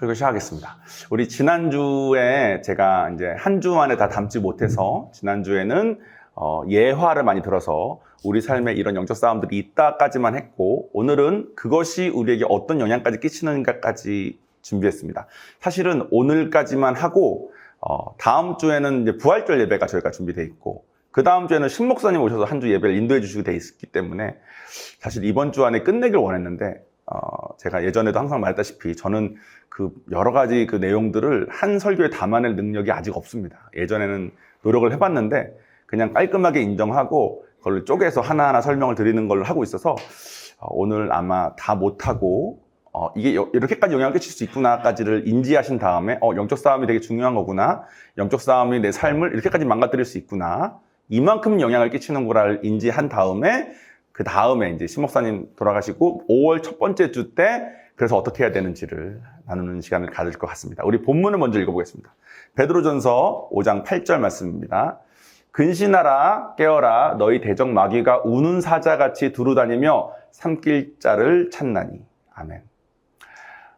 설교 시작하겠습니다. 우리 지난주에 제가 이제 한 주 만에 다 담지 못해서 지난주에는 예화를 많이 들어서 우리 삶에 이런 영적 싸움들이 있다까지만 했고, 오늘은 그것이 우리에게 어떤 영향까지 끼치는가까지 준비했습니다. 사실은 오늘까지만 하고 다음 주에는 이제 부활절 예배가 저희가 준비되어 있고, 그 다음 주에는 신 목사님 오셔서 한 주 예배를 인도해 주시게 돼 있기 때문에 사실 이번 주 안에 끝내길 원했는데, 제가 예전에도 항상 말했다시피 저는 그 여러 가지 그 내용들을 한 설교에 담아낼 능력이 아직 없습니다. 예전에는 노력을 해봤는데 그냥 깔끔하게 인정하고 그걸 쪼개서 하나하나 설명을 드리는 걸 하고 있어서 오늘 아마 다 못하고 이게 이렇게까지 영향을 끼칠 수 있구나까지를 인지하신 다음에 영적 싸움이 되게 중요한 거구나, 영적 싸움이 내 삶을 이렇게까지 망가뜨릴 수 있구나, 이만큼 영향을 끼치는 거를 인지한 다음에 그 다음에 이제 신 목사님 돌아가시고 5월 첫 번째 주 때 그래서 어떻게 해야 되는지를 나누는 시간을 가질 것 같습니다. 우리 본문을 먼저 읽어보겠습니다. 베드로전서 5장 8절 말씀입니다. 근신하라 깨어라 너희 대적 마귀가 우는 사자같이 두루다니며 삼킬 자를 찾나니. 아멘.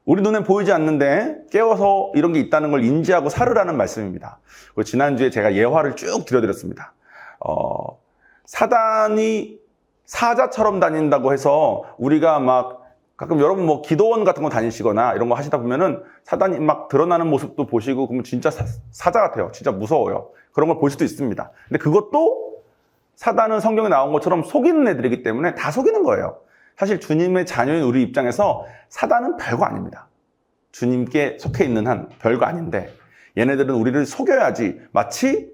우리 눈에 보이지 않는데 깨워서 이런 게 있다는 걸 인지하고 살으라는 말씀입니다. 그리고 지난주에 제가 예화를 쭉 들려드렸습니다. 사단이 사자처럼 다닌다고 해서 우리가 막 가끔 여러분 뭐 기도원 같은 거 다니시거나 이런 거 하시다 보면은 사단이 막 드러나는 모습도 보시고 그러면 진짜 사자 같아요. 진짜 무서워요. 그런 걸 볼 수도 있습니다. 근데 그것도 사단은 성경에 나온 것처럼 속이는 애들이기 때문에 다 속이는 거예요. 사실 주님의 자녀인 우리 입장에서 사단은 별거 아닙니다. 주님께 속해 있는 한 별거 아닌데 얘네들은 우리를 속여야지 마치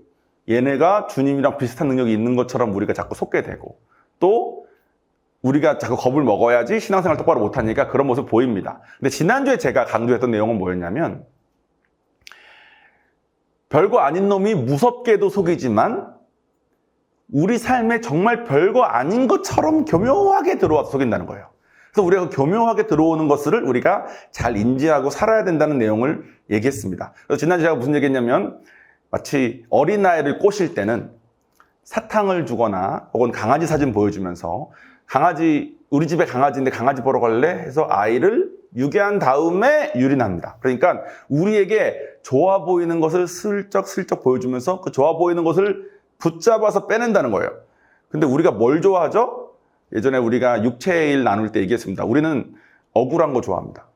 얘네가 주님이랑 비슷한 능력이 있는 것처럼 우리가 자꾸 속게 되고, 또 우리가 자꾸 겁을 먹어야지 신앙생활 똑바로 못하니까 그런 모습 보입니다. 근데 지난주에 제가 강조했던 내용은 뭐였냐면, 별거 아닌 놈이 무섭게도 속이지만 우리 삶에 정말 별거 아닌 것처럼 교묘하게 들어와서 속인다는 거예요. 그래서 우리가 교묘하게 들어오는 것을 우리가 잘 인지하고 살아야 된다는 내용을 얘기했습니다. 그래서 지난주에 제가 무슨 얘기했냐면, 마치 어린아이를 꼬실 때는 사탕을 주거나 혹은 강아지 사진 보여주면서 우리 집에 강아지인데 강아지 보러 갈래? 해서 아이를 유괴한 다음에 유린합니다. 그러니까 우리에게 좋아 보이는 것을 슬쩍슬쩍 보여주면서 그 좋아 보이는 것을 붙잡아서 빼낸다는 거예요. 근데 우리가 뭘 좋아하죠? 예전에 우리가 육체의 일 나눌 때 얘기했습니다. 우리는 억울한 거 좋아합니다.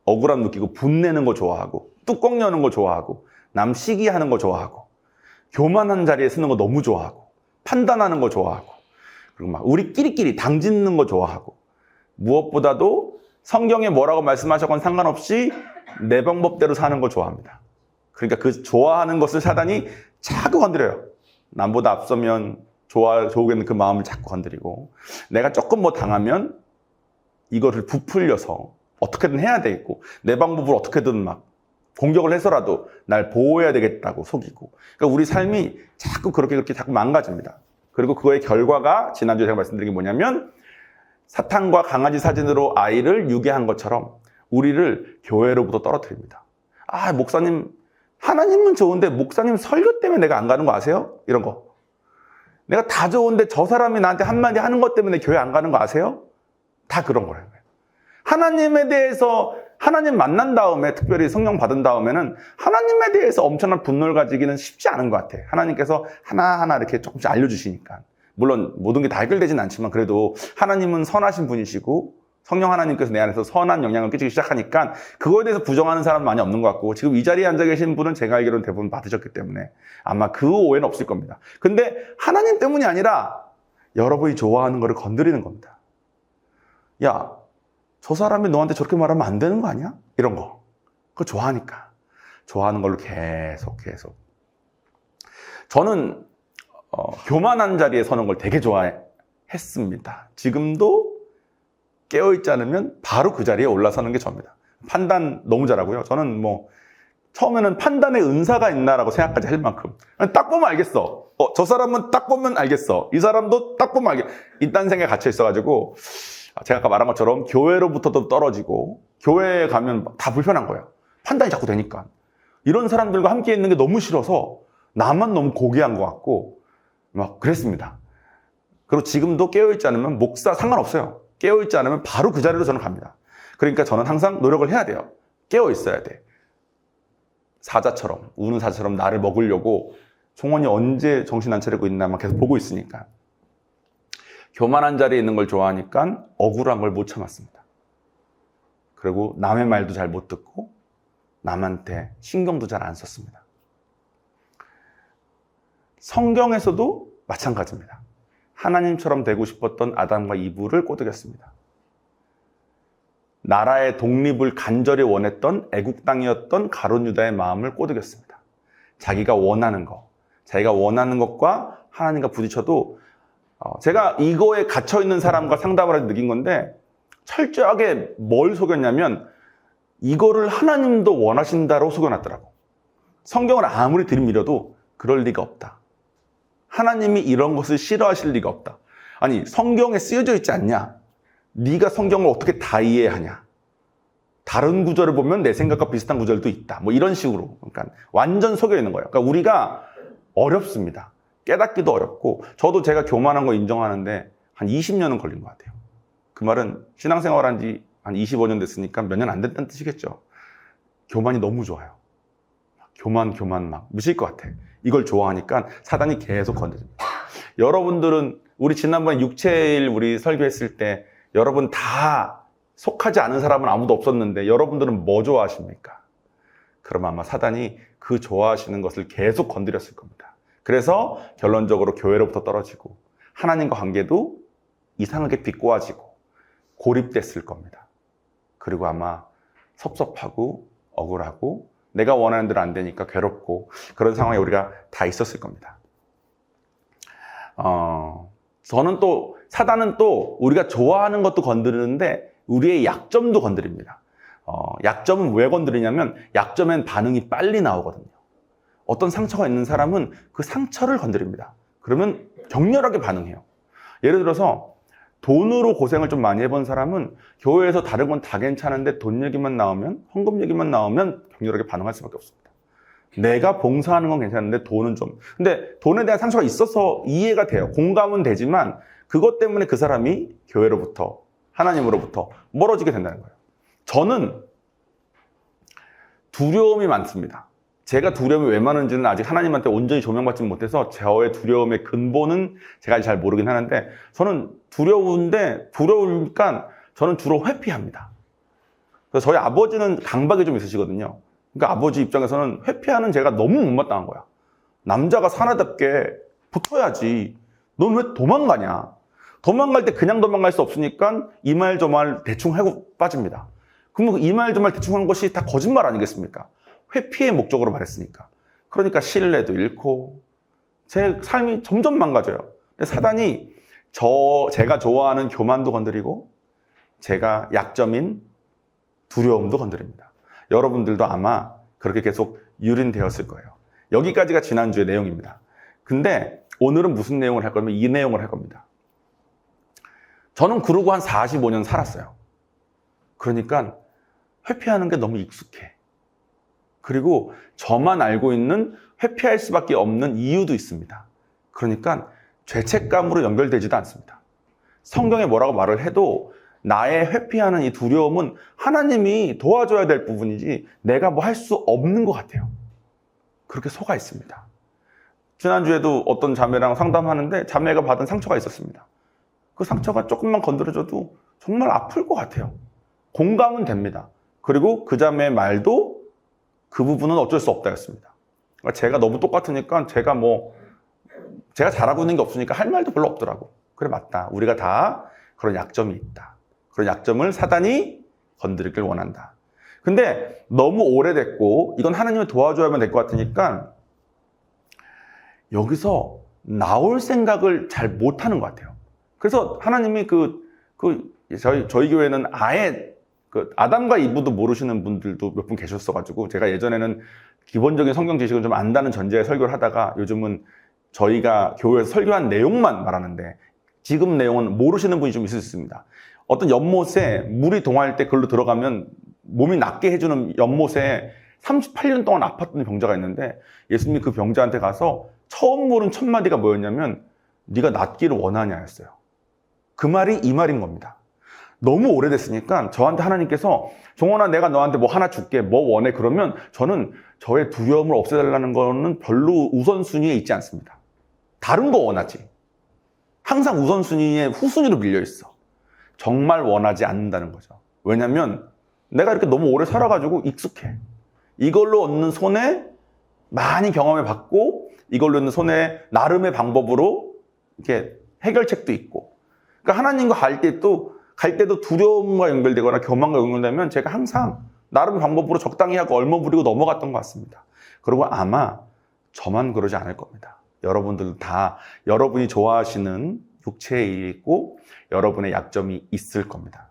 억울함 느끼고 분내는 거 좋아하고, 뚜껑 여는 거 좋아하고, 남 시기하는 거 좋아하고, 교만한 자리에 쓰는 거 너무 좋아하고, 판단하는 거 좋아하고, 그리고 막 우리끼리끼리 당짓는 거 좋아하고, 무엇보다도 성경에 뭐라고 말씀하셨건 상관없이 내 방법대로 사는 거 좋아합니다. 그러니까 그 좋아하는 것을 사단이 자꾸 건드려요. 남보다 앞서면 좋으겠는 그 마음을 자꾸 건드리고, 내가 조금 뭐 당하면 이거를 부풀려서 어떻게든 해야 되겠고, 내 방법으로 어떻게든 막 공격을 해서라도 날 보호해야 되겠다고 속이고, 그러니까 우리 삶이 자꾸 그렇게 자꾸 망가집니다. 그리고 그거의 결과가 지난주에 제가 말씀드린 게 뭐냐면, 사탕과 강아지 사진으로 아이를 유괴한 것처럼 우리를 교회로부터 떨어뜨립니다. 목사님, 하나님은 좋은데 목사님 설교 때문에 내가 안 가는 거 아세요? 이런 거. 내가 다 좋은데 저 사람이 나한테 한마디 하는 것 때문에 교회 안 가는 거 아세요? 다 그런 거예요. 하나님에 대해서, 하나님 만난 다음에, 특별히 성령 받은 다음에는 하나님에 대해서 엄청난 분노를 가지기는 쉽지 않은 것 같아. 하나님께서 하나하나 이렇게 조금씩 알려주시니까. 물론 모든 게 다 해결되진 않지만 그래도 하나님은 선하신 분이시고 성령 하나님께서 내 안에서 선한 영향을 끼치기 시작하니까 그거에 대해서 부정하는 사람은 많이 없는 것 같고, 지금 이 자리에 앉아 계신 분은 제가 알기로는 대부분 받으셨기 때문에 아마 그 오해는 없을 겁니다. 근데 하나님 때문이 아니라 여러분이 좋아하는 거를 건드리는 겁니다. 야, 저 사람이 너한테 저렇게 말하면 안 되는 거 아니야? 이런 거. 그거 좋아하니까. 좋아하는 걸로 계속. 저는 교만한 자리에 서는 걸 되게 좋아했습니다. 지금도 깨어있지 않으면 바로 그 자리에 올라서는 게 저입니다. 판단 너무 잘하고요. 저는 뭐 처음에는 판단의 은사가 있나라고 생각까지 할 만큼, 딱 보면 알겠어. 저 사람은 딱 보면 알겠어. 이 사람도 딱 보면 알겠어. 이딴 생각에 갇혀 있어가지고 제가 아까 말한 것처럼 교회로부터도 떨어지고, 교회에 가면 다 불편한 거예요. 판단이 자꾸 되니까. 이런 사람들과 함께 있는 게 너무 싫어서 나만 너무 고귀한 것 같고 막 그랬습니다. 그리고 지금도 깨어있지 않으면 목사 상관없어요. 깨어있지 않으면 바로 그 자리로 저는 갑니다. 그러니까 저는 항상 노력을 해야 돼요. 깨어 있어야 돼. 사자처럼, 우는 사자처럼 나를 먹으려고 종원이 언제 정신 안 차리고 있나만 계속 보고 있으니까. 교만한 자리에 있는 걸 좋아하니까 억울한 걸 못 참았습니다. 그리고 남의 말도 잘 못 듣고 남한테 신경도 잘 안 썼습니다. 성경에서도 마찬가지입니다. 하나님처럼 되고 싶었던 아담과 이브를 꼬드겼습니다. 나라의 독립을 간절히 원했던 애국 땅이었던 가룟 유다의 마음을 꼬드겼습니다. 자기가 원하는 것과 하나님과 부딪혀도 제가 이거에 갇혀있는 사람과 상담을 해서 느낀 건데 철저하게 뭘 속였냐면 이거를 하나님도 원하신다고 속여놨더라고. 성경을 아무리 들이밀어도 그럴 리가 없다. 하나님이 이런 것을 싫어하실 리가 없다. 아니 성경에 쓰여져 있지 않냐? 네가 성경을 어떻게 다 이해하냐? 다른 구절을 보면 내 생각과 비슷한 구절도 있다. 뭐 이런 식으로. 그러니까 완전 속여 있는 거예요. 그러니까 우리가 어렵습니다. 깨닫기도 어렵고 저도 제가 교만한 거 인정하는데 한 20년은 걸린 것 같아요. 그 말은 신앙생활한 지 한 25년 됐으니까 몇 년 안 됐다는 뜻이겠죠. 교만이 너무 좋아요. 교만 막 미칠 것 같아. 이걸 좋아하니까 사단이 계속 건드립니다. 여러분들은 우리 지난번에 육체일 우리 설교했을 때 여러분 다 속하지 않은 사람은 아무도 없었는데 여러분들은 뭐 좋아하십니까? 그럼 아마 사단이 그 좋아하시는 것을 계속 건드렸을 겁니다. 그래서 결론적으로 교회로부터 떨어지고 하나님과 관계도 이상하게 비꼬아지고 고립됐을 겁니다. 그리고 아마 섭섭하고 억울하고 내가 원하는 대로 안 되니까 괴롭고 그런 상황에 우리가 다 있었을 겁니다. 사단은 또 우리가 좋아하는 것도 건드리는데 우리의 약점도 건드립니다. 약점은 왜 건드리냐면 약점엔 반응이 빨리 나오거든요. 어떤 상처가 있는 사람은 그 상처를 건드립니다. 그러면 격렬하게 반응해요. 예를 들어서 돈으로 고생을 좀 많이 해본 사람은 교회에서 다른 건 다 괜찮은데 돈 얘기만 나오면, 헌금 얘기만 나오면 격렬하게 반응할 수밖에 없습니다. 내가 봉사하는 건 괜찮은데 돈은 좀. 근데 돈에 대한 상처가 있어서 이해가 돼요. 공감은 되지만 그것 때문에 그 사람이 교회로부터, 하나님으로부터 멀어지게 된다는 거예요. 저는 두려움이 많습니다. 제가 두려움이 왜 많은지는 아직 하나님한테 온전히 조명받지 못해서 저의 두려움의 근본은 제가 잘 모르긴 하는데 저는 두려우니까 저는 주로 회피합니다. 그래서 저희 아버지는 강박이 좀 있으시거든요. 그러니까 아버지 입장에서는 회피하는 제가 너무 못마땅한 거야. 남자가 사나답게 붙어야지. 넌 왜 도망가냐? 도망갈 때 그냥 도망갈 수 없으니까 이 말 저 말 대충 하고 빠집니다. 그럼 이 말 저 말 대충 하는 것이 다 거짓말 아니겠습니까? 회피의 목적으로 말했으니까. 그러니까 신뢰도 잃고 제 삶이 점점 망가져요. 근데 사단이 제가 좋아하는 교만도 건드리고 제가 약점인 두려움도 건드립니다. 여러분들도 아마 그렇게 계속 유린되었을 거예요. 여기까지가 지난주의 내용입니다. 근데 오늘은 무슨 내용을 할 거냐면 이 내용을 할 겁니다. 저는 그러고 한 45년 살았어요. 그러니까 회피하는 게 너무 익숙해. 그리고 저만 알고 있는 회피할 수밖에 없는 이유도 있습니다. 그러니까 죄책감으로 연결되지도 않습니다. 성경에 뭐라고 말을 해도 나의 회피하는 이 두려움은 하나님이 도와줘야 될 부분이지 내가 뭐 할 수 없는 것 같아요. 그렇게 속아 있습니다. 지난주에도 어떤 자매랑 상담하는데 자매가 받은 상처가 있었습니다. 그 상처가 조금만 건드려줘도 정말 아플 것 같아요. 공감은 됩니다. 그리고 그 자매의 말도 그 부분은 어쩔 수 없다였습니다. 그러니까 제가 너무 똑같으니까 제가 잘하고 있는 게 없으니까 할 말도 별로 없더라고. 그래 맞다. 우리가 다 그런 약점이 있다. 그런 약점을 사단이 건드리길 원한다. 근데 너무 오래됐고 이건 하나님이 도와줘야만 될 것 같으니까 여기서 나올 생각을 잘 못하는 것 같아요. 그래서 하나님이 저희 교회는 아예 아담과 이브도 모르시는 분들도 몇 분 계셨어가지고 제가 예전에는 기본적인 성경 지식을 좀 안다는 전제에 설교를 하다가 요즘은 저희가 교회에서 설교한 내용만 말하는데 지금 내용은 모르시는 분이 좀 있을 수 있습니다. 어떤 연못에 물이 동할 때 그걸로 들어가면 몸이 낫게 해주는 연못에 38년 동안 아팠던 병자가 있는데 예수님이 그 병자한테 가서 처음 물은 첫 마디가 뭐였냐면 네가 낫기를 원하냐였어요. 그 말이 이 말인 겁니다. 너무 오래됐으니까 저한테 하나님께서 종원아 내가 너한테 뭐 하나 줄게 뭐 원해 그러면 저는 저의 두려움을 없애달라는 거는 별로 우선순위에 있지 않습니다. 다른 거 원하지. 항상 우선순위에 후순위로 밀려있어. 정말 원하지 않는다는 거죠. 왜냐면 내가 이렇게 너무 오래 살아가지고 익숙해. 이걸로 얻는 손해 많이 경험해 봤고 이걸로 얻는 손해 나름의 방법으로 이렇게 해결책도 있고. 그러니까 하나님과 갈 때도 두려움과 연결되거나 교만과 연결되면 제가 항상 나름의 방법으로 적당히 하고 얼머무리고 넘어갔던 것 같습니다. 그리고 아마 저만 그러지 않을 겁니다. 여러분들도 다 여러분이 좋아하시는 육체의 일이 있고 여러분의 약점이 있을 겁니다.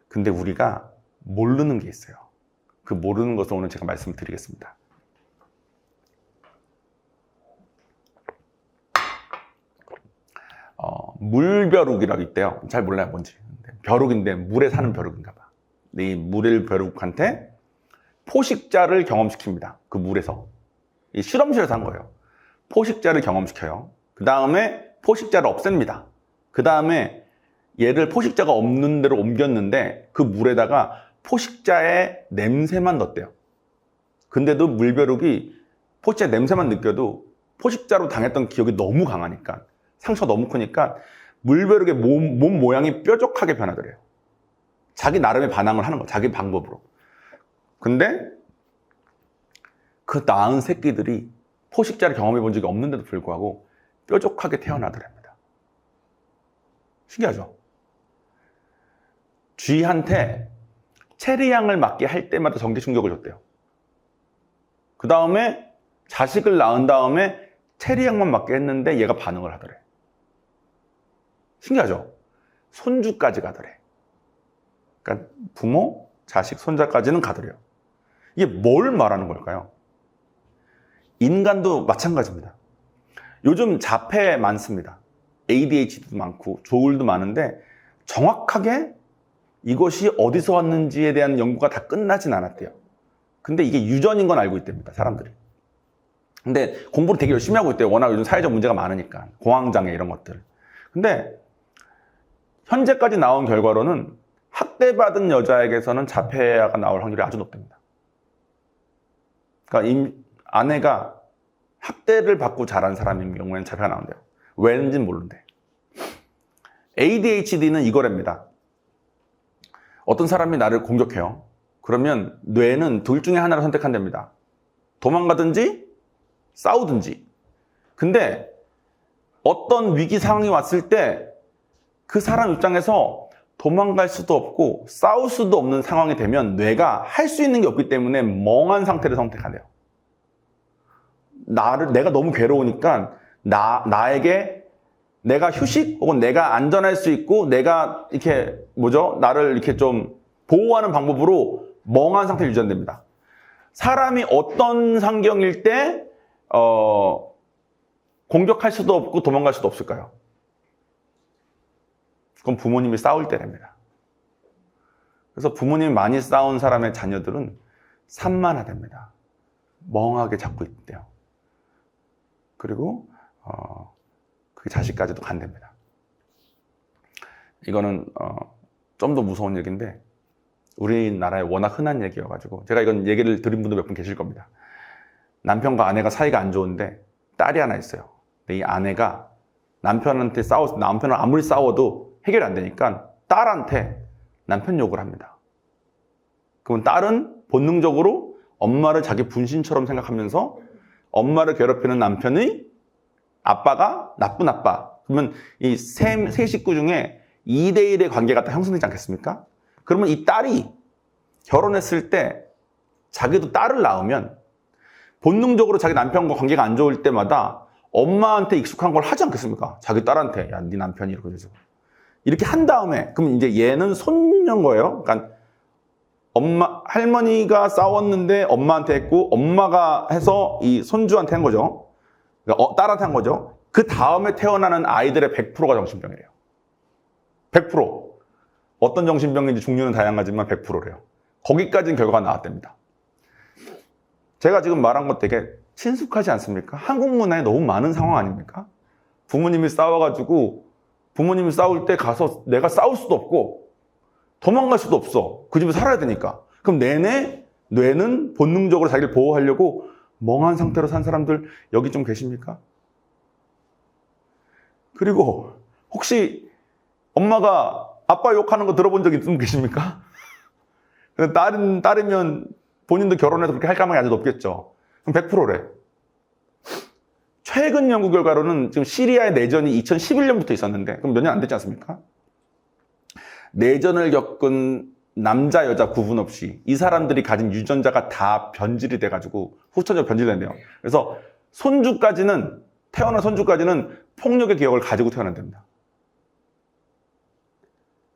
근데 우리가 모르는 게 있어요. 그 모르는 것을 오늘 제가 말씀을 드리겠습니다. 물벼룩이라고 있대요. 잘 몰라요, 뭔지. 벼룩인데 물에 사는 벼룩인가 봐. 이 물의 벼룩한테 포식자를 경험시킵니다. 그 물에서. 이 실험실에서 한 거예요. 포식자를 경험시켜요. 그 다음에 포식자를 없앱니다. 그 다음에 얘를 포식자가 없는 데로 옮겼는데 그 물에다가 포식자의 냄새만 넣었대요. 근데도 물벼룩이 포식자의 냄새만 느껴도 포식자로 당했던 기억이 너무 강하니까 상처가 너무 크니까 물벼룩의 몸 모양이 뾰족하게 변하더래요. 자기 나름의 반항을 하는 거예요. 자기 방법으로. 근데 그 낳은 새끼들이 포식자를 경험해 본 적이 없는데도 불구하고 뾰족하게 태어나더랍니다. 신기하죠? 쥐한테 체리향을 맡게 할 때마다 전기 충격을 줬대요. 그 다음에 자식을 낳은 다음에 체리향만 맡게 했는데 얘가 반응을 하더래. 신기하죠? 손주까지 가더래. 그러니까 부모, 자식, 손자까지는 가더래요. 이게 뭘 말하는 걸까요? 인간도 마찬가지입니다. 요즘 자폐 많습니다. ADHD도 많고 조울도 많은데 정확하게 이것이 어디서 왔는지에 대한 연구가 다 끝나진 않았대요. 근데 이게 유전인 건 알고 있답니다, 사람들이. 근데 공부를 되게 열심히 하고 있대요. 워낙 요즘 사회적 문제가 많으니까. 공황장애 이런 것들. 근데 현재까지 나온 결과로는 학대받은 여자에게서는 자폐가 나올 확률이 아주 높답니다. 그러니까 아내가 학대를 받고 자란 사람인 경우에는 자폐가 나온대요. 왜인지는 모르는데. ADHD는 이거랍니다. 어떤 사람이 나를 공격해요. 그러면 뇌는 둘 중에 하나를 선택한답니다. 도망가든지 싸우든지. 근데 어떤 위기 상황이 왔을 때 그 사람 입장에서 도망갈 수도 없고 싸울 수도 없는 상황이 되면 뇌가 할 수 있는 게 없기 때문에 멍한 상태를 선택하네요. 내가 너무 괴로우니까 나에게 내가 휴식 혹은 내가 안전할 수 있고 내가 이렇게 나를 이렇게 좀 보호하는 방법으로 멍한 상태를 유지한답니다. 사람이 어떤 환경일 때 공격할 수도 없고 도망갈 수도 없을까요? 그건 부모님이 싸울 때랍니다. 그래서 부모님이 많이 싸운 사람의 자녀들은 산만하답니다. 멍하게 잡고 있대요. 그리고 그 자식까지도 간답니다. 이거는 좀 더 무서운 얘기인데 우리나라에 워낙 흔한 얘기여가지고 제가 이건 얘기를 들은 분도 몇 분 계실 겁니다. 남편과 아내가 사이가 안 좋은데 딸이 하나 있어요. 근데 이 아내가 남편한테 남편은 아무리 싸워도 해결이 안 되니까 딸한테 남편 욕을 합니다. 그러면 딸은 본능적으로 엄마를 자기 분신처럼 생각하면서 엄마를 괴롭히는 남편의 아빠가 나쁜 아빠. 그러면 이 세 식구 중에 2대1의 관계가 딱 형성되지 않겠습니까? 그러면 이 딸이 결혼했을 때 자기도 딸을 낳으면 본능적으로 자기 남편과 관계가 안 좋을 때마다 엄마한테 익숙한 걸 하지 않겠습니까? 자기 딸한테 야, 네 남편이 이렇게 돼서 이렇게 한 다음에 그럼 이제 얘는 손녀인 거예요. 그러니까 할머니가 싸웠는데 엄마한테 했고 엄마가 해서 이 손주한테 한 거죠. 그러니까 딸한테 한 거죠. 그 다음에 태어나는 아이들의 100%가 정신병이래요. 100%. 어떤 정신병인지 종류는 다양하지만 100%래요. 거기까지는 결과가 나왔답니다. 제가 지금 말한 것 되게 친숙하지 않습니까? 한국 문화에 너무 많은 상황 아닙니까? 부모님이 싸워가지고 부모님이 싸울 때 가서 내가 싸울 수도 없고 도망갈 수도 없어. 그 집에 살아야 되니까. 그럼 내내 뇌는 본능적으로 자기를 보호하려고 멍한 상태로 산 사람들 여기 좀 계십니까? 그리고 혹시 엄마가 아빠 욕하는 거 들어본 적 있으면 계십니까? 딸이면 본인도 결혼해서 그렇게 할 가능성이 아주 높겠죠. 그럼 100%래. 최근 연구 결과로는 지금 시리아의 내전이 2011년부터 있었는데, 그럼 몇 년 안 됐지 않습니까? 내전을 겪은 남자, 여자 구분 없이 이 사람들이 가진 유전자가 다 변질이 돼가지고 후천적 변질된대요. 그래서 태어난 손주까지는 폭력의 기억을 가지고 태어난답니다.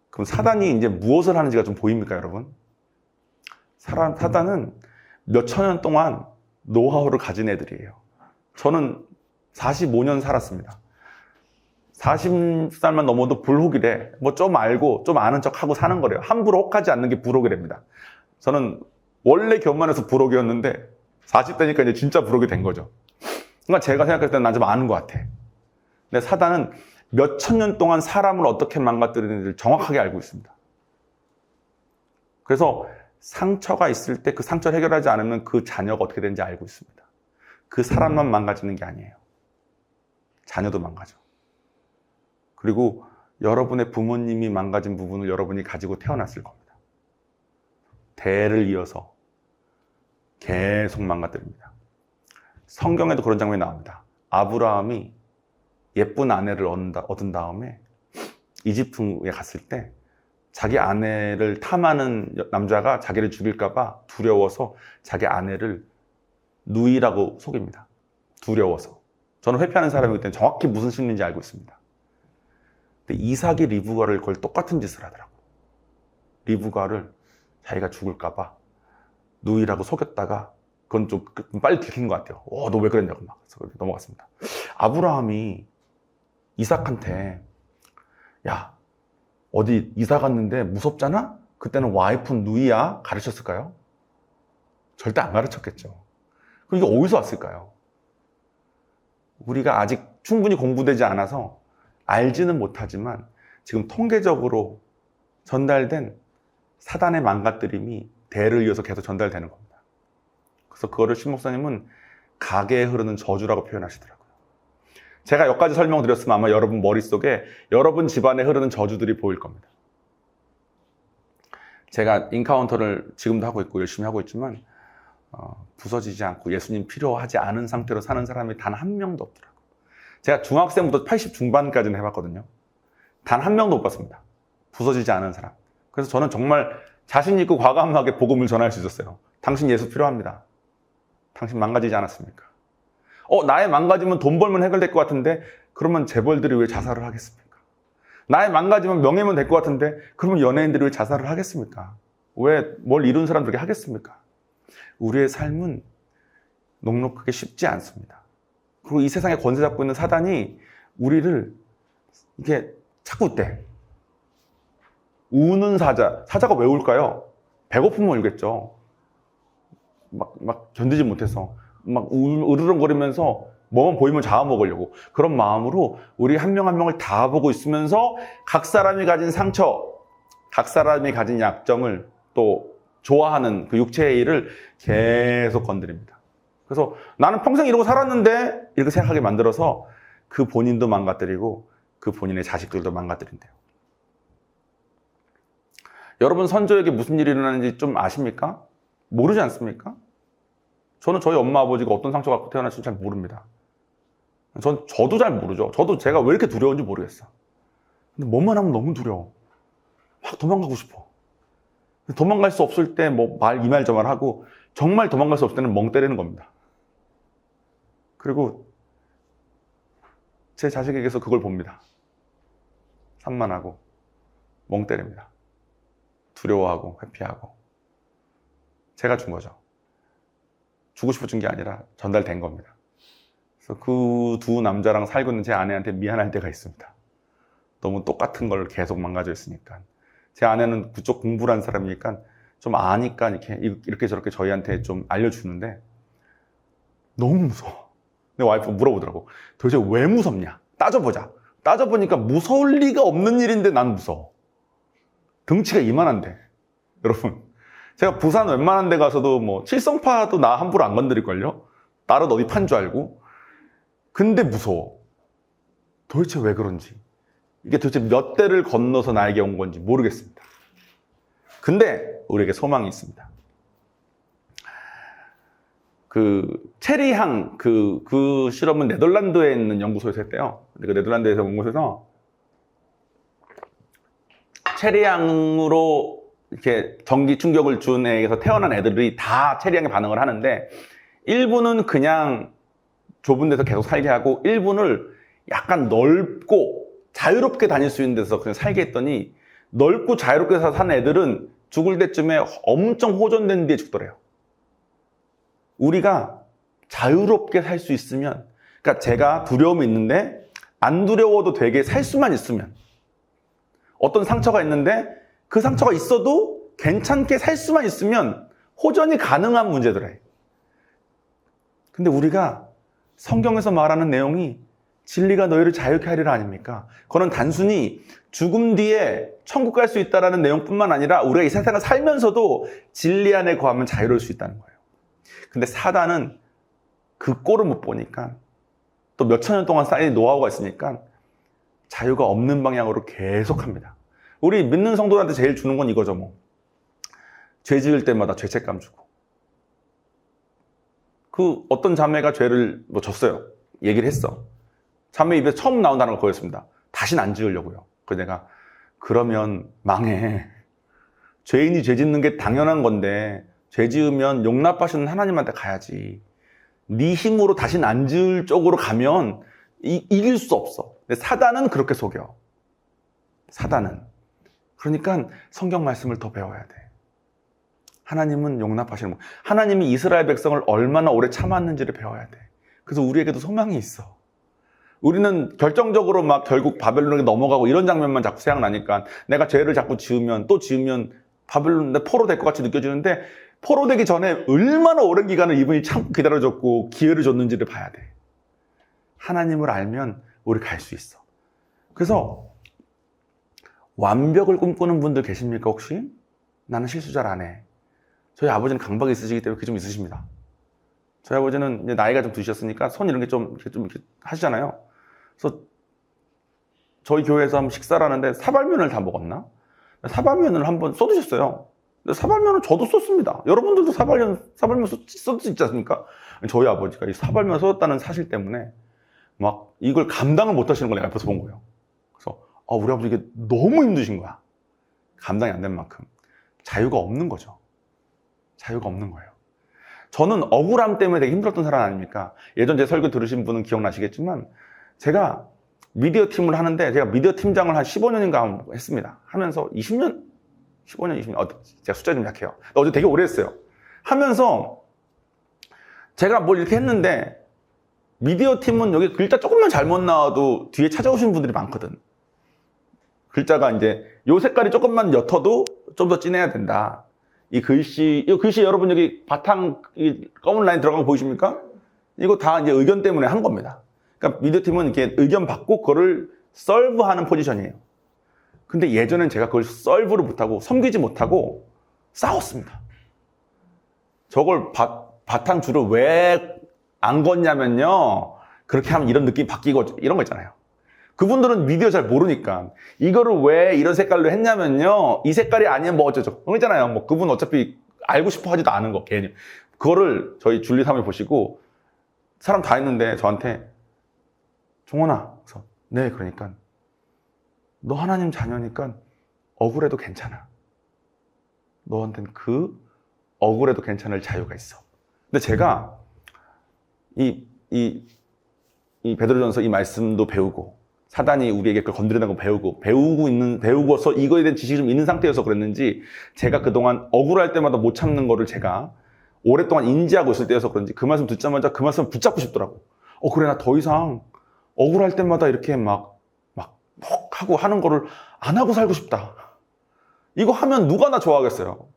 그럼 사단이 이제 무엇을 하는지가 좀 보입니까, 여러분? 사단은 몇 천 년 동안 노하우를 가진 애들이에요. 저는 45년 살았습니다. 40살만 넘어도 불혹이래. 뭐 좀 알고 좀 아는 척하고 사는 거래요. 함부로 혹하지 않는 게 불혹이랍니다. 저는 원래 교만해서 불혹이었는데 40대니까 이제 진짜 불혹이 된 거죠. 그러니까 제가 생각할 때는 난 좀 아는 것 같아. 근데 사단은 몇 천 년 동안 사람을 어떻게 망가뜨리는지를 정확하게 알고 있습니다. 그래서 상처가 있을 때 그 상처를 해결하지 않으면 그 자녀가 어떻게 되는지 알고 있습니다. 그 사람만 망가지는 게 아니에요. 자녀도 망가져. 그리고 여러분의 부모님이 망가진 부분을 여러분이 가지고 태어났을 겁니다. 대를 이어서 계속 망가뜨립니다. 성경에도 그런 장면이 나옵니다. 아브라함이 예쁜 아내를 얻은 다음에 이집트에 갔을 때 자기 아내를 탐하는 남자가 자기를 죽일까 봐 두려워서 자기 아내를 누이라고 속입니다. 두려워서. 저는 회피하는 사람이기 때문에 정확히 무슨 심리인지 알고 있습니다. 근데 이삭이 리브가를 그걸 똑같은 짓을 하더라고요. 리브가를 자기가 죽을까 봐 누이라고 속였다가 그건 좀 빨리 들킨 것 같아요. 너 왜 그랬냐고 막. 그래서 넘어갔습니다. 아브라함이 이삭한테 야, 어디 이사 갔는데 무섭잖아? 그때는 와이프는 누이야? 가르쳤을까요? 절대 안 가르쳤겠죠. 그럼 이게 어디서 왔을까요? 우리가 아직 충분히 공부되지 않아서 알지는 못하지만 지금 통계적으로 전달된 사단의 망가뜨림이 대를 이어서 계속 전달되는 겁니다. 그래서 그거를 신 목사님은 가게에 흐르는 저주라고 표현하시더라고요. 제가 여기까지 설명드렸으면 아마 여러분 머릿속에 여러분 집안에 흐르는 저주들이 보일 겁니다. 제가 인카운터를 지금도 하고 있고 열심히 하고 있지만 부서지지 않고 예수님 필요하지 않은 상태로 사는 사람이 단 한 명도 없더라고요. 제가 중학생부터 80 중반까지는 해봤거든요. 단 한 명도 못 봤습니다. 부서지지 않은 사람. 그래서 저는 정말 자신 있고 과감하게 복음을 전할 수 있었어요. 당신 예수 필요합니다. 당신 망가지지 않았습니까? 나의 망가지면 돈 벌면 해결될 것 같은데 그러면 재벌들이 왜 자살을 하겠습니까? 나의 망가지면 명예면 될 것 같은데 그러면 연예인들이 왜 자살을 하겠습니까? 왜 뭘 이룬 사람들이 하겠습니까? 우리의 삶은 녹록하게 쉽지 않습니다. 그리고 이 세상에 권세 잡고 있는 사단이 우리를 이게 자꾸 때 우는 사자가 왜 울까요? 배고프면 울겠죠. 막 견디지 못해서 막 으르렁거리면서 뭐만 보이면 잡아먹으려고. 그런 마음으로 우리 한 명 한 명을 다 보고 있으면서 각 사람이 가진 상처, 각 사람이 가진 약점을 또 좋아하는 그 육체의 일을 계속 건드립니다. 그래서 나는 평생 이러고 살았는데 이렇게 생각하게 만들어서 그 본인도 망가뜨리고 그 본인의 자식들도 망가뜨린대요. 여러분 선조에게 무슨 일이 일어나는지 좀 아십니까? 모르지 않습니까? 저는 저희 엄마 아버지가 어떤 상처 갖고 태어났는지 잘 모릅니다. 저도 잘 모르죠. 저도 제가 왜 이렇게 두려운지 모르겠어. 근데 뭐만 하면 너무 두려워. 막 도망가고 싶어. 도망갈 수 없을 때 뭐 이 말 저 말 하고 정말 도망갈 수 없을 때는 멍 때리는 겁니다. 그리고 제 자식에게서 그걸 봅니다. 산만하고 멍 때립니다. 두려워하고 회피하고. 제가 준 거죠. 주고 싶어 준 게 아니라 전달된 겁니다. 그래서 그 두 남자랑 살고 있는 제 아내한테 미안할 때가 있습니다. 너무 똑같은 걸 계속 망가져 있으니까. 제 아내는 그쪽 공부를 한 사람이니까 좀 아니까 이렇게 저렇게 저희한테 좀 알려주는데 너무 무서워. 내 와이프가 물어보더라고. 도대체 왜 무섭냐? 따져보자. 따져보니까 무서울 리가 없는 일인데 난 무서워. 등치가 이만한데. 여러분, 제가 부산 웬만한 데 가서도 뭐 칠성파도 나 함부로 안 건드릴걸요? 나를 어디 판 줄 알고. 근데 무서워. 도대체 왜 그런지. 이게 도대체 몇 대를 건너서 나에게 온 건지 모르겠습니다. 근데 우리에게 소망이 있습니다. 체리향, 그 실험은 네덜란드에 있는 연구소에서 했대요. 근데 그 네덜란드에서 연구소에서 체리향으로 이렇게 전기 충격을 준 애에서 태어난 애들이 다 체리향에 반응을 하는데, 일부는 그냥 좁은 데서 계속 살게 하고, 일부를 약간 넓고 자유롭게 다닐 수 있는 데서 그냥 살게 했더니, 넓고 자유롭게 산 애들은 죽을 때쯤에 엄청 호전된 뒤에 죽더래요. 우리가 자유롭게 살 수 있으면, 그러니까 제가 두려움이 있는데 안 두려워도 되게 살 수만 있으면, 어떤 상처가 있는데 그 상처가 있어도 괜찮게 살 수만 있으면 호전이 가능한 문제더래. 근데 우리가 성경에서 말하는 내용이 진리가 너희를 자유케 하리라 아닙니까? 그거는 단순히 죽음 뒤에 천국 갈 수 있다는 내용뿐만 아니라 우리가 이 세상을 살면서도 진리 안에 거하면 자유로울 수 있다는 거예요. 근데 사단은 그 꼴을 못 보니까, 또 몇천 년 동안 쌓인 노하우가 있으니까 자유가 없는 방향으로 계속합니다. 우리 믿는 성도들한테 제일 주는 건 이거죠. 뭐 죄 지을 때마다 죄책감 주고. 그 어떤 자매가 죄를 뭐 졌어요. 얘기를 했어. 자매 입에서 처음 나온 단어가 그거였습니다. 다신 안 지으려고요. 그래서 내가, 그러면 망해. 죄인이 죄 짓는 게 당연한 건데 죄 지으면 용납하시는 하나님한테 가야지. 네 힘으로 다신 안 지을 쪽으로 가면 이길 수 없어. 근데 사단은 그렇게 속여. 사단은. 그러니까 성경 말씀을 더 배워야 돼. 하나님은 용납하시는 분. 하나님이 이스라엘 백성을 얼마나 오래 참았는지를 배워야 돼. 그래서 우리에게도 소망이 있어. 우리는 결정적으로 막 결국 바벨론에 넘어가고 이런 장면만 자꾸 생각나니까, 내가 죄를 자꾸 지으면 또 지으면 바벨론에 포로 될 것 같이 느껴지는데, 포로 되기 전에 얼마나 오랜 기간을 이분이 참고 기다려줬고 기회를 줬는지를 봐야 돼. 하나님을 알면 우리 갈 수 있어. 그래서 완벽을 꿈꾸는 분들 계십니까 혹시? 나는 실수 잘 안 해. 저희 아버지는 강박이 있으시기 때문에 그게 좀 있으십니다. 저희 아버지는 이제 나이가 좀 드셨으니까 손 이런 게 좀 이렇게 하시잖아요. 그래서 저희 교회에서 한번 식사를 하는데 사발면을 다 먹었나? 사발면을 한번 쏟으셨어요. 사발면은 저도 썼습니다. 여러분들도 사발면 써도 있지 않습니까? 저희 아버지가 이 사발면 써졌다는 사실 때문에 막 이걸 감당을 못 하시는 걸 내가 옆에서 본 거예요. 그래서 우리 아버지 이게 너무 힘드신 거야. 감당이 안 된 만큼. 자유가 없는 거죠. 자유가 없는 거예요. 저는 억울함 때문에 되게 힘들었던 사람 아닙니까? 예전 제 설교 들으신 분은 기억나시겠지만, 제가 미디어 팀을 하는데, 제가 미디어 팀장을 한 15년인가 했습니다. 하면서 20년? 15년, 20년. 제가 숫자 좀 약해요. 어제 되게 오래 했어요. 하면서 제가 뭘 이렇게 했는데, 미디어 팀은 여기 글자 조금만 잘못 나와도 뒤에 찾아오시는 분들이 많거든. 글자가 이제 요 색깔이 조금만 옅어도 좀 더 진해야 된다. 이 글씨 여러분 여기 바탕 이 검은 라인 들어간 거 보이십니까? 이거 다 이제 의견 때문에 한 겁니다. 그러니까 미디어 팀은 이렇게 의견 받고 그거를 solve하는 포지션이에요. 근데 예전엔 제가 그걸 solve를 못하고 섬기지 못하고 싸웠습니다. 저걸 바탕 줄을 왜 안 걷냐면요, 그렇게 하면 이런 느낌이 바뀌고 이런 거 있잖아요. 그분들은 미디어 잘 모르니까 이거를 왜 이런 색깔로 했냐면요, 이 색깔이 아니면 뭐 어쩌죠 그런 거 있잖아요. 뭐 그분 어차피 알고 싶어 하지도 않은 거 개념. 그거를 저희 줄리 사모님 보시고 사람 다 했는데 저한테, 종원아, 그래서 네, 그러니까 너 하나님 자녀니까 억울해도 괜찮아. 너한테는 그 억울해도 괜찮을 자유가 있어. 근데 제가 이 베드로전서 이 말씀도 배우고, 사단이 우리에게 그걸 건드린다는 거 배우고서 이거에 대한 지식이 좀 있는 상태여서 그랬는지, 제가 그동안 억울할 때마다 못 참는 거를 제가 오랫동안 인지하고 있을 때여서 그런지 그 말씀 듣자마자 그 말씀을 붙잡고 싶더라고. 그래, 나 더 이상 억울할 때마다 이렇게 막 하고 하는 거를 안 하고 살고 싶다. 이거 하면 누가 나 좋아하겠어요.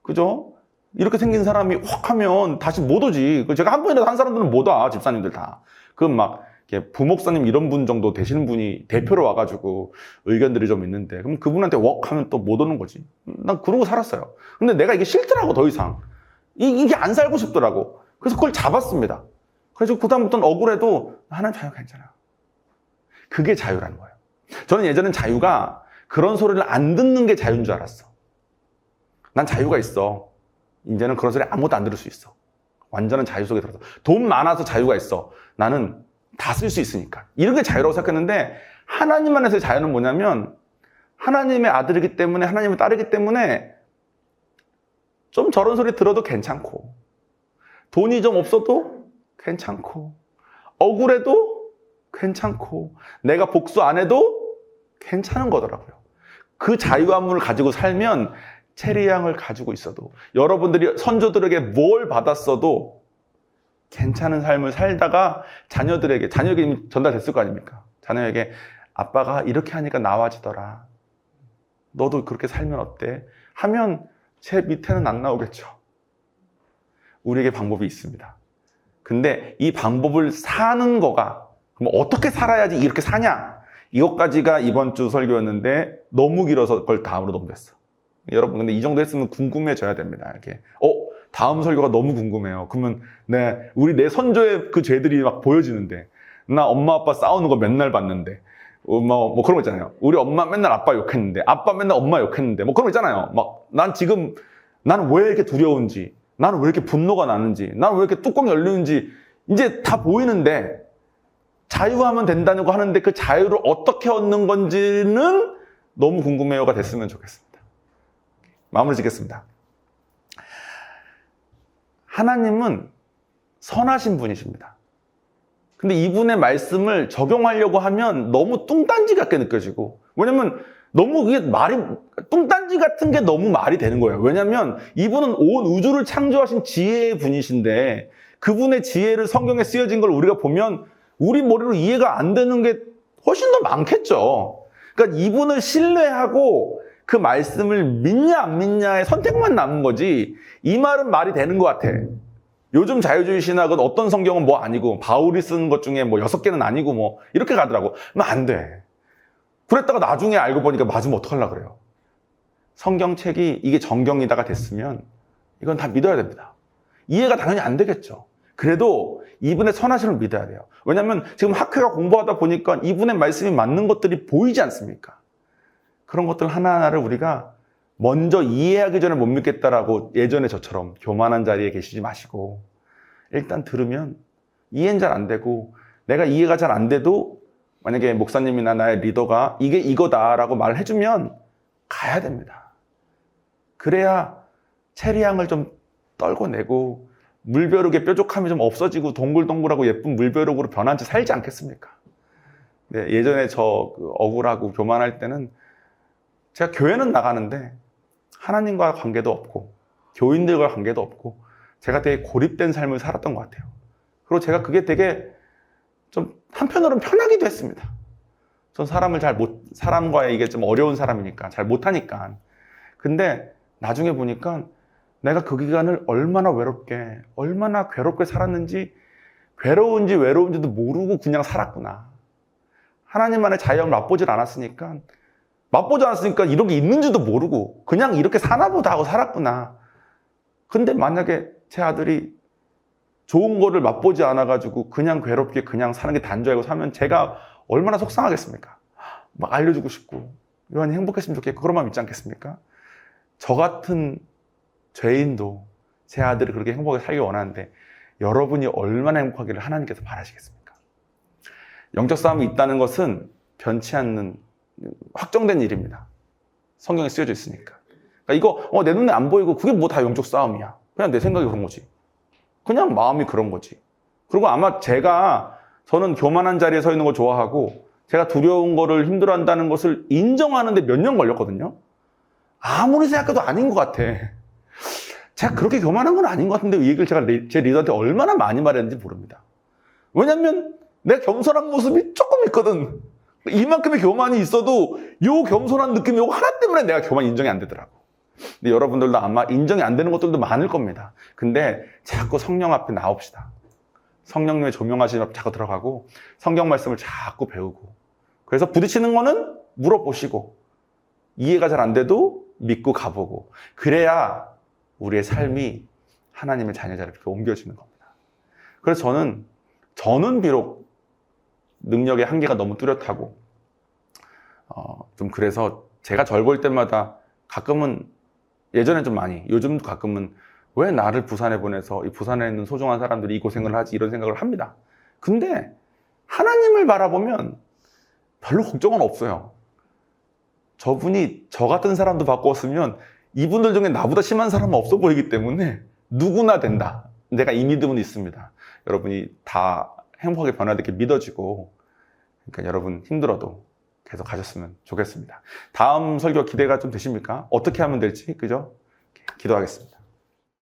그죠? 이렇게 생긴 사람이 확 하면 다시 못 오지. 제가 한 번이라도 한 사람들은 못 와, 집사님들 다. 그럼 막 부목사님 이런 분 정도 되시는 분이 대표로 와가지고 의견들이 좀 있는데, 그럼 그분한테 웍 하면 또 못 오는 거지. 난 그러고 살았어요. 근데 내가 이게 싫더라고, 더 이상. 이게 안 살고 싶더라고. 그래서 그걸 잡았습니다. 그래서 그다음부터는 억울해도 하나님 자유 괜찮아. 그게 자유라는 거예요. 저는 예전엔 자유가 그런 소리를 안 듣는 게 자유인 줄 알았어. 난 자유가 있어. 이제는 그런 소리 아무것도 안 들을 수 있어. 완전한 자유 속에 들어서. 돈 많아서 자유가 있어. 나는 다 쓸 수 있으니까. 이런 게 자유라고 생각했는데, 하나님 안에서의 자유는 뭐냐면, 하나님의 아들이기 때문에, 하나님의 딸이기 때문에 좀 저런 소리 들어도 괜찮고, 돈이 좀 없어도 괜찮고, 억울해도 괜찮고, 내가 복수 안 해도 괜찮은 거더라고요. 그 자유함을 가지고 살면 체리 양을 가지고 있어도, 여러분들이 선조들에게 뭘 받았어도 괜찮은 삶을 살다가 자녀에게 이미 전달됐을 거 아닙니까? 자녀에게 아빠가 이렇게 하니까 나아지더라. 너도 그렇게 살면 어때? 하면 제 밑에는 안 나오겠죠. 우리에게 방법이 있습니다. 근데 이 방법을 사는 거가, 그럼 어떻게 살아야지 이렇게 사냐? 이것까지가 이번 주 설교였는데 너무 길어서 그걸 다음으로 넘겼어. 여러분, 근데 이 정도 했으면 궁금해져야 됩니다. 이렇게. 다음 설교가 너무 궁금해요. 그러면 내 선조의 그 죄들이 막 보여지는데, 나 엄마 아빠 싸우는 거 맨날 봤는데, 뭐 그런 거 있잖아요. 우리 엄마 맨날 아빠 욕했는데, 아빠 맨날 엄마 욕했는데, 뭐 그런 거 있잖아요. 막 나는 왜 이렇게 두려운지, 나는 왜 이렇게 분노가 나는지, 나는 왜 이렇게 뚜껑이 열리는지 이제 다 보이는데, 자유하면 된다고 하는데 그 자유를 어떻게 얻는 건지는 너무 궁금해요가 됐으면 좋겠습니다. 마무리 짓겠습니다. 하나님은 선하신 분이십니다. 근데 이분의 말씀을 적용하려고 하면 너무 뚱딴지 같게 느껴지고, 왜냐면 너무 그게 뚱딴지 같은 게 너무 말이 되는 거예요. 왜냐면 이분은 온 우주를 창조하신 지혜의 분이신데, 그분의 지혜를 성경에 쓰여진 걸 우리가 보면 우리 머리로 이해가 안 되는 게 훨씬 더 많겠죠. 그러니까 이분을 신뢰하고 그 말씀을 믿냐 안 믿냐의 선택만 남은 거지, 이 말은 말이 되는 것 같아. 요즘 자유주의 신학은 어떤 성경은 뭐 아니고, 바울이 쓴 것 중에 뭐 6개는 아니고 뭐 이렇게 가더라고. 그러면 안 돼. 그랬다가 나중에 알고 보니까 맞으면 어떡하려고 그래요. 성경책이 이게 정경이다가 됐으면 이건 다 믿어야 됩니다. 이해가 당연히 안 되겠죠. 그래도 이분의 선하심을 믿어야 돼요. 왜냐하면 지금 학회가 공부하다 보니까 이분의 말씀이 맞는 것들이 보이지 않습니까? 그런 것들 하나하나를 우리가 먼저 이해하기 전에 못 믿겠다라고 예전에 저처럼 교만한 자리에 계시지 마시고, 일단 들으면 이해는 잘 안 되고, 내가 이해가 잘 안 돼도 만약에 목사님이나 나의 리더가 이게 이거다라고 말을 해주면 가야 됩니다. 그래야 체리향을 좀 떨궈내고 물벼룩의 뾰족함이 좀 없어지고 동글동글하고 예쁜 물벼룩으로 변한 채 살지 않겠습니까? 네, 예전에 억울하고 교만할 때는 제가 교회는 나가는데 하나님과 관계도 없고 교인들과 관계도 없고 제가 되게 고립된 삶을 살았던 것 같아요. 그리고 제가 그게 되게 좀 한편으로는 편하기도 했습니다. 전 사람과의 이게 좀 어려운 사람이니까 잘 못하니까. 근데 나중에 보니까 내가 그 기간을 얼마나 괴롭게 살았는지, 괴로운지 외로운지도 모르고 그냥 살았구나. 하나님만의 자유함을 맛보질 않았으니까 이런 게 있는지도 모르고 그냥 이렇게 사나보다 하고 살았구나. 근데 만약에 제 아들이 좋은 거를 맛보지 않아가지고 그냥 괴롭게 그냥 사는 게 단 줄 알고 살면 제가 얼마나 속상하겠습니까? 막 알려주고 싶고 요한이 행복했으면 좋겠고 그런 마음 있지 않겠습니까? 저 같은 죄인도 제 아들이 그렇게 행복하게 살기 원하는데 여러분이 얼마나 행복하기를 하나님께서 바라시겠습니까? 영적 싸움이 있다는 것은 변치 않는 확정된 일입니다. 성경에 쓰여져 있으니까. 그러니까 이거 내 눈에 안 보이고 그게 뭐 다 영적 싸움이야. 그냥 내 생각이 그런 거지. 그냥 마음이 그런 거지. 그리고 아마 저는 교만한 자리에 서 있는 걸 좋아하고 제가 두려운 거를 힘들어한다는 것을 인정하는데 몇 년 걸렸거든요. 아무리 생각해도 아닌 것 같아. 제가 그렇게 교만한 건 아닌 것 같은데 이 얘기를 제가 제 리더한테 얼마나 많이 말했는지 모릅니다. 왜냐면 내 겸손한 모습이 조금 있거든. 이만큼의 교만이 있어도 요 겸손한 느낌이 요거 하나 때문에 내가 교만 인정이 안 되더라고. 근데 여러분들도 아마 인정이 안 되는 것들도 많을 겁니다. 근데 자꾸 성령 앞에 나옵시다. 성령님의 조명하시면 자꾸 들어가고 성경 말씀을 자꾸 배우고 그래서 부딪히는 거는 물어보시고 이해가 잘 안 돼도 믿고 가보고 그래야 우리의 삶이 하나님의 자녀자로 이렇게 옮겨지는 겁니다. 그래서 저는 비록 능력의 한계가 너무 뚜렷하고 좀 그래서 제가 절 볼 때마다 가끔은 예전엔 좀 많이 요즘도 가끔은 왜 나를 부산에 보내서 이 부산에 있는 소중한 사람들이 이 고생을 하지 이런 생각을 합니다. 근데 하나님을 바라보면 별로 걱정은 없어요. 저분이 저 같은 사람도 바꾸었으면 이분들 중에 나보다 심한 사람은 없어 보이기 때문에 누구나 된다. 내가 이 믿음은 있습니다. 여러분이 다 행복하게 변화되게 믿어지고 그러니까 여러분 힘들어도 계속 가셨으면 좋겠습니다. 다음 설교 기대가 좀 되십니까? 어떻게 하면 될지 그죠? 기도하겠습니다.